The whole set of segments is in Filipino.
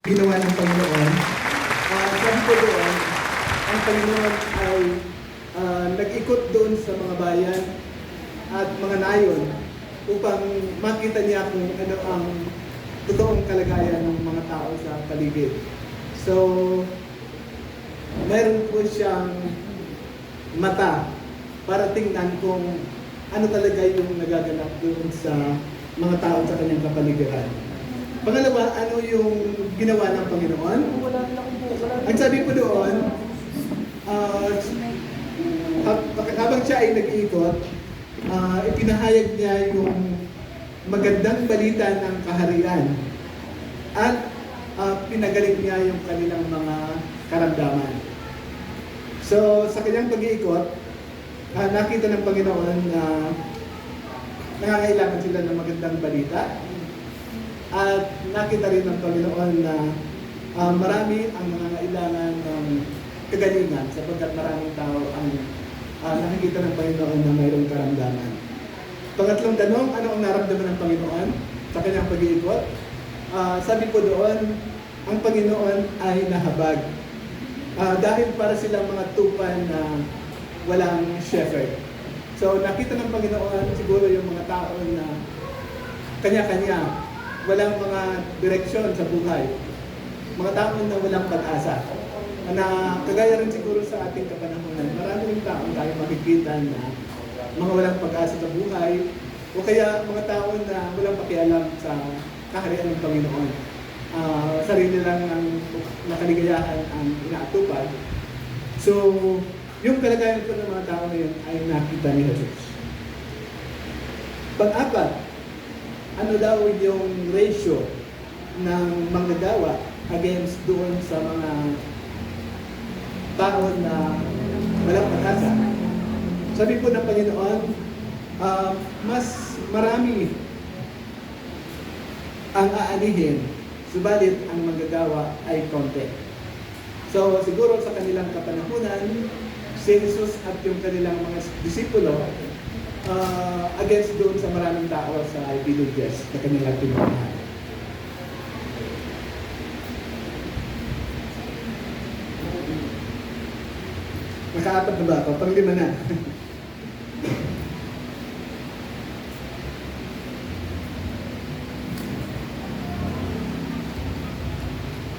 Ginawa ng Panginoon. Sabi ko doon, ang Panginoon ay nag-ikot doon sa mga bayan at mga nayon upang makita niya kung ano ang totoong kalagayan ng mga tao sa paligid. So, mayroon po siyang mata para tingnan kung ano talaga yung nagaganap doon sa mga tao sa kanyang kapaligiran. Pangalawa, ano yung ginawa ng Panginoon? Ang sabi ko doon, habang siya ay nag-iikot, ipinahayag niya yung magandang balita ng kaharian at pinagaling niya yung kanilang mga karamdaman. So, sa kanyang pag-iikot, nakita ng Panginoon na nangangailangan sila ng magandang balita. At nakita rin ng Panginoon na marami ang nangangailangan ng kagalingan sapagkat maraming tao ang nakikita ng Panginoon na mayroong karamdaman. Pangatlong tanong, ano ang naramdaman ng Panginoon sa kanyang pag-iikot? Sabi ko doon, ang Panginoon ay nahabag. Dahil para silang mga tupan na walang shepherd. So nakita ng Panginoon siguro yung mga tao na kanya-kanya, walang mga direksyon sa buhay. Mga tao na walang pag-asa. Na kagaya rin siguro sa ating kapanahonan, marami rin tao tayo makikita na mga walang pag-asa sa buhay o kaya mga tao na walang pakialam sa kaharian ng Panginoon. Sarili lang ang nakaligayahan ang inaatupag. So, yung kalagayan ko ng mga tao na yun ay nakita ni Jesus. Pang-apat, ano daw yung ratio ng manggagawa against doon sa mga tao na walang pag-asa? Sabi po ng Panginoon, mas marami ang aanihin, subalit ang manggagawa ay konti. So siguro sa kanilang kapanahunan, si Jesus at yung kanilang mga disipulo against doon sa maraming tao sa villages na kanilang pinunahan. Nakaapat na ba ako? Pang-lima na.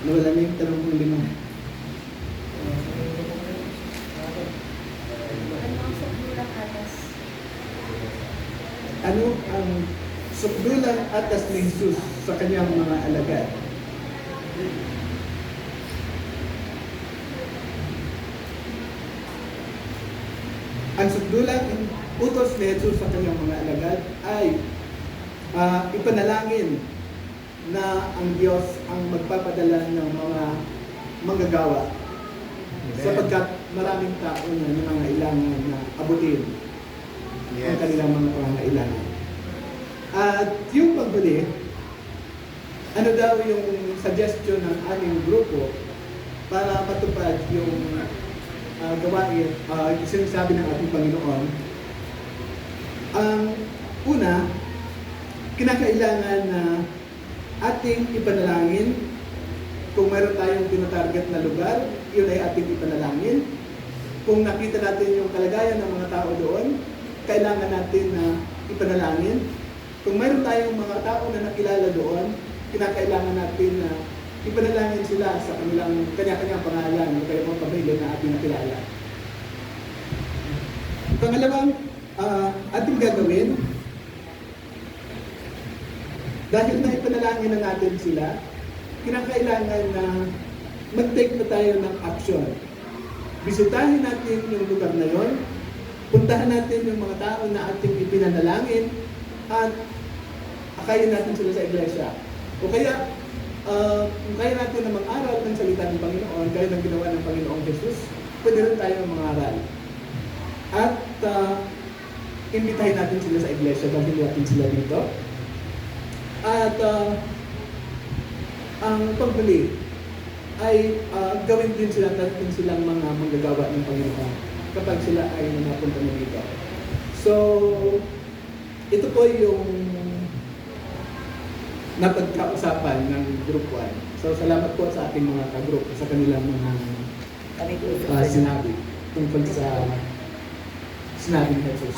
Nawala na yung tanong kong lima. Ano ang sukdulang atas ni Jesus sa kanyang mga alagad? Ang sukdulang utos ni Jesus sa kanyang mga alagad ay ipanalangin na ang Diyos ang magpapadala ng mga manggagawa sapagkat maraming tao na nangangailangan na abutin ang kanilang mga pangangailangan. At yung paghuli, ano daw yung suggestion ng aming grupo para matupad yung gawain, sinasabi ng ating Panginoon? Ang una, kinakailangan na ating ipanalangin. Kung mayroon tayong tinatarget na lugar, yun ay ating ipanalangin. Kung nakita natin yung kalagayan ng mga tao doon, kailangan natin na ipanalangin. Kung mayroon tayong mga tao na nakilala doon, kinakailangan natin na ipanalangin sila sa kanilang kanya-kanyang pangalan o kaya mga pamilya na ating nakilala. Pangalawang ating gagawin, dahil na ipanalangin na natin sila, kinakailangan na mag-take na tayo ng action. Bisitahin natin yung lugar na yon, puntahan natin yung mga tao na ating ipinanalangin at akayin natin sila sa iglesia. O kaya, kung kaya natin na mag-aral ng salita ng Panginoon, kaya ng ginawa ng Panginoong Jesus, pwede rin tayo mag-aral. At imbitahin natin sila sa iglesia, dahil natin sila dito. At ang pagbuli ay gawin din sila natin silang mga manggagawa ng Panginoon kapag sila ay napunta na dito. So, ito po yung napagkausapan ng Group 1. So salamat po sa ating mga ka-group sa kanilang mga Kami po. sinabi tungkol sa sinabi ni Jesus.